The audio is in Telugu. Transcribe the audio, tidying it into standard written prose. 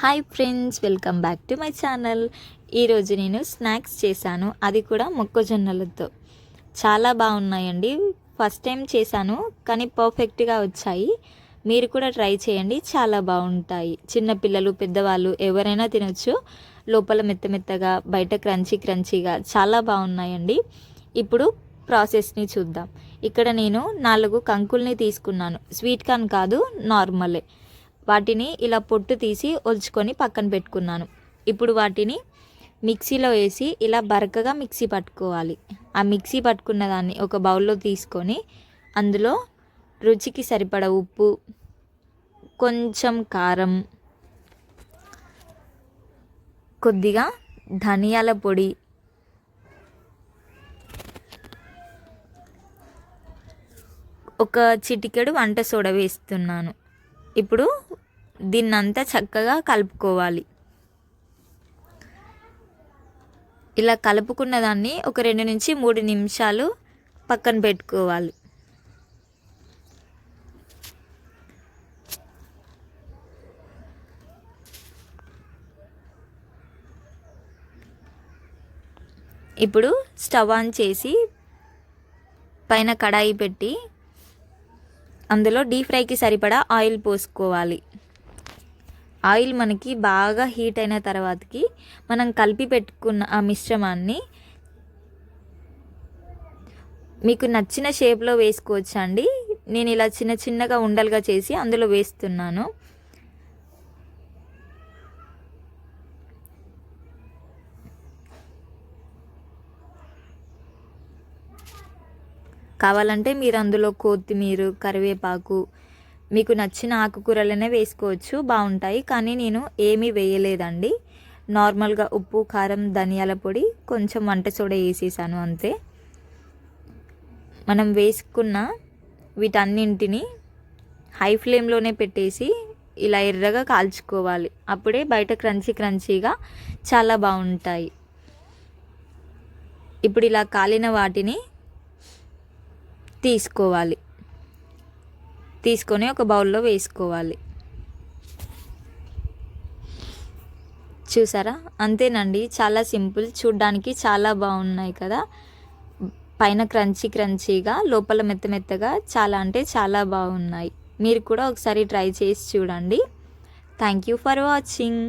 Hi friends, welcome back to my channel. ఈరోజు నేను స్నాక్స్ చేశాను, అది కూడా మొక్కజొన్నలతో. చాలా బాగున్నాయండి. ఫస్ట్ టైం చేశాను కానీ పర్ఫెక్ట్గా వచ్చాయి. మీరు కూడా ట్రై చేయండి, చాలా బాగుంటాయి. చిన్నపిల్లలు, పెద్దవాళ్ళు ఎవరైనా తినొచ్చు. లోపల మెత్త మెత్తగా, బయట క్రంచీ క్రంచీగా చాలా బాగున్నాయండి. ఇప్పుడు ప్రాసెస్ని చూద్దాం. ఇక్కడ నేను 4 కంకుల్ని తీసుకున్నాను. స్వీట్ కార్న్ కాదు, నార్మలే. వాటిని ఇలా పొట్టు తీసి ఒలుచుకొని పక్కన పెట్టుకున్నాను. ఇప్పుడు వాటిని మిక్సీలో వేసి ఇలా బరకగా మిక్సీ పట్టుకోవాలి. ఆ మిక్సీ పట్టుకున్న దాన్ని ఒక బౌల్లో తీసుకొని అందులో రుచికి సరిపడ ఉప్పు, కొంచెం కారం, కొద్దిగా ధనియాల పొడి, ఒక చిటికెడు వంట సోడా వేస్తున్నాను. ఇప్పుడు దీన్నంతా చక్కగా కలుపుకోవాలి. ఇలా కలుపుకున్న దాన్ని ఒక 2 నుంచి 3 నిమిషాలు పక్కన పెట్టుకోవాలి. ఇప్పుడు స్టవ్ ఆన్ చేసి పైన కడాయి పెట్టి అందులో డీప్ ఫ్రైకి సరిపడా ఆయిల్ పోసుకోవాలి. ఆయిల్ మనకి బాగా హీట్ అయిన తర్వాతకి మనం కలిపి పెట్టుకున్న ఆ మిశ్రమాన్ని మీకు నచ్చిన షేప్లో వేసుకోవచ్చు అండి. నేను ఇలా చిన్న చిన్నగా ఉండలుగా చేసి అందులో వేస్తున్నాను. కావాలంటే మీరు అందులో కొత్తిమీర, కరివేపాకు, మీకు నచ్చిన ఆకుకూరలనే వేసుకోవచ్చు, బాగుంటాయి. కానీ నేను ఏమీ వేయలేదండి. నార్మల్గా ఉప్పు, కారం, ధనియాల పొడి, కొంచెం వంట సోడా వేసేసాను, అంతే. మనం వేసుకున్న వీటన్నింటిని హై ఫ్లేమ్లోనే పెట్టేసి ఇలా ఎర్రగా కాల్చుకోవాలి. అప్పుడే బయట క్రంచీ క్రంచీగా చాలా బాగుంటాయి. ఇప్పుడు ఇలా కాలిన వాటిని తీసుకొని ఒక బౌల్లో వేసుకోవాలి. చూసారా, అంతేనండి. చాలా సింపుల్. చూడ్డానికి చాలా బాగున్నాయి కదా. పైన క్రంచీ క్రంచీగా, లోపల మెత్త మెత్తగా, చాలా అంటే చాలా బాగున్నాయి. మీరు కూడా ఒకసారి ట్రై చేసి చూడండి. Thank you for watching.